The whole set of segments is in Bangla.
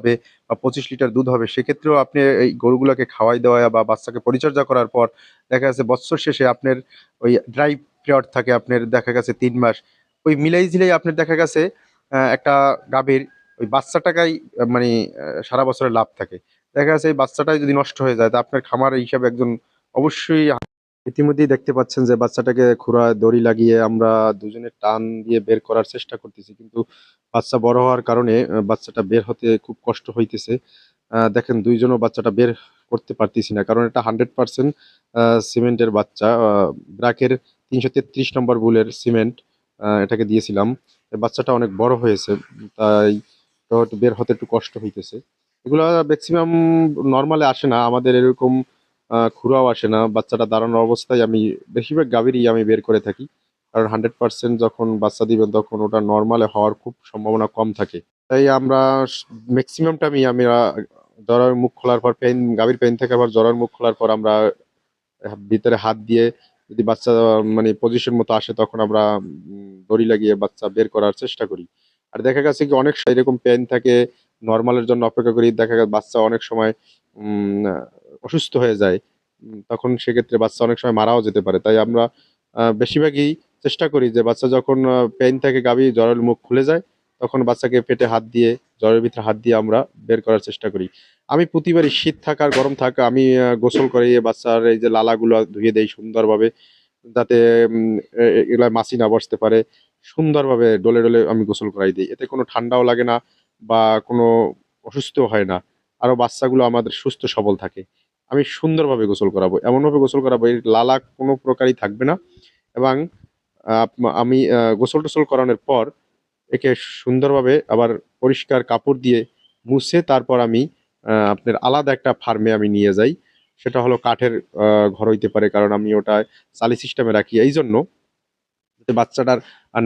হবে বা 25 লিটার দুধ হবে, সেক্ষেত্রেও আপনি এই গরুগুলাকে খাওয়াই দেওয়া বা বাচ্চাকে পরিচর্যা করার পর দেখা যাচ্ছে বৎসর শেষে আপনার ওই ড্রাই পিরিয়ড থাকে আপনার দেখা গেছে ৩ মাস। ওই মিলাই-ঝিলাই আপনার দেখা গেছে একটা গাভীর ওই বাচ্চাটাকাই মানে সারা বছরের লাভ থাকে। দেখা যাচ্ছে এই বাচ্চাটাই যদি নষ্ট হয়ে যায় তা আপনার খামার হিসাবে একজন অবশ্যই ইতিমধ্যেই দেখতে পাচ্ছেন যে বাচ্চাটাকে খুরায় দড়ি লাগিয়ে আমরা দুজনে টান দিয়ে বের করার চেষ্টা করতেছি। কিন্তু বাচ্চা বড় হওয়ার কারণে বাচ্চাটা বের হতে খুব কষ্ট হইতেছে। দেখেন ২ জনও বাচ্চাটা বের করতে পারতেছি না। কারণ এটা 100% সিমেন্টের বাচ্চা। ব্র্যাকের ৩৩৩ নম্বর বুলের সিমেন্ট এটাকে দিয়েছিলাম। বাচ্চাটা অনেক বড় হয়েছে। তাই তো একটু বের হতে একটু কষ্ট হইতেছে। এগুলা মেক্সিমাম নরমালে আসে না। আমাদের এরকম খুরাও আসে না। বাচ্চাটা দাঁড়ানো অবস্থায় আমি বেশিরভাগ গাভীরই আমি বের করে থাকি। কারণ 100% যখন বাচ্চা দিবেন তখন ওটা নরমালে হওয়ার খুব সম্ভাবনা কম থাকে। তাই আমরা মেক্সিমাম টাইমই আমরা জরায়ুর মুখ খোলার পর গাভীর পেইন থেকে আবার জরায়ুর মুখ খোলার পর আমরা ভিতরে হাত দিয়ে যদি বাচ্চা মানে পজিশন মতো আসে তখন আমরা দড়ি লাগিয়ে বাচ্চা বের করার চেষ্টা করি। আর দেখা গেছে কি অনেক এরকম পেইন থাকে, নরমালের জন্য অপেক্ষা করি। দেখা গেছে বাচ্চা অনেক সময় উম আ অসুস্থ হয়ে যায়। তখন সেক্ষেত্রে বাচ্চা অনেক সময় মারাও যেতে পারে। তাই আমরা বেশিরভাগই চেষ্টা করি যে বাচ্চা যখন পেইন থেকে গাভী জরায়ুর মুখ খুলে যায়, তখন বাচ্চাকে পেটে হাত দিয়ে, জরায়ুর ভিতরে হাত দিয়ে আমরা বের করার চেষ্টা করি। আমি প্রতিবারই শীত থাক আর গরম থাক আমি গোসল করিয়ে বাচ্চার এই যে লালাগুলো ধুয়ে দেই সুন্দরভাবে। যাতে উম এ এগুলায় মাছি না বসতে পারে। সুন্দরভাবে ডলে, ডলে আমি গোসল করাই দেই। এতে কোনো ঠান্ডাও লাগে না বা কোনো অসুস্থও হয় না। আরো বাচ্চাগুলো আমাদের সুস্থ সবল থাকে। আমি সুন্দরভাবে গোসল করাবো। এমনভাবে গোসল করাবো এর লালা কোনো প্রকারই থাকবে না এবং আমি গোসল-টোসল করানোর পর একে সুন্দরভাবে আবার পরিষ্কার কাপড় দিয়ে মুছে তারপর আমি আপনার আলাদা একটা ফার্মে আমি নিয়ে যাই। সেটা হলো কাঠের আ ঘর হইতে পারে। কারণ আমি ওটায় চালি সিস্টেমে রাখি এইজন্য যাতে বাচ্চাটার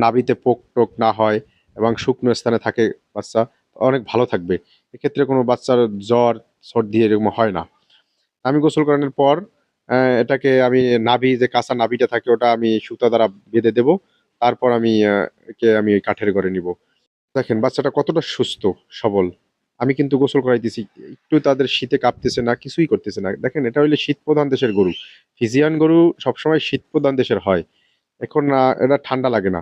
নাভিতে পোক-টোক না হয় এবং শুকনো স্থানে থাকে বাচ্চা, অনেক ভালো থাকবে। এক্ষেত্রে কোনো বাচ্চার জ্বর, সর্দি এরকম হয় না। আমি গোসল করানোর পর এটাকে আমি নাভি যে কাঁচা নাভিটা থাকে ওটা আমি সুতা দ্বারা বেঁধে দেবো। তারপর আমি একে আমি ওই কাঠের ঘরে নিবো। দেখেন বাচ্চাটা কতটা সুস্থ, সবল। আমি কিন্তু গোসল করাইতেছি। একটু তাদের শীতে কাঁপতেছে না, কিছুই করতেছে না। দেখেন এটা হইলে শীতপ্রধান দেশের গরু। ফিজিয়ান গরু সবসময় শীতপ্রধান দেশের হয়। এখন এটা ঠান্ডা লাগে না।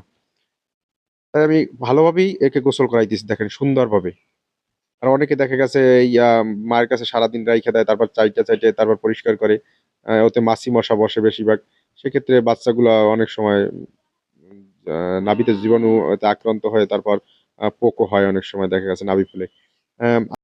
তাই আমি ভালোভাবেই একে গোসল করাইতেছি দেখেন সুন্দরভাবে। আর অনেকে দেখা গেছে মায়ের কাছে সারাদিন রাইখা দেয়। তারপর চাইটে তারপর পরিষ্কার করে। ওতে মাছি মশা বসে বেশিরভাগ। সেক্ষেত্রে বাচ্চাগুলা অনেক সময় উম আ নাভিতে জীবাণু এতে আক্রান্ত হয়ে তারপর পোকও হয় অনেক সময় দেখা গেছে নাভি ফুলে। অ্যাম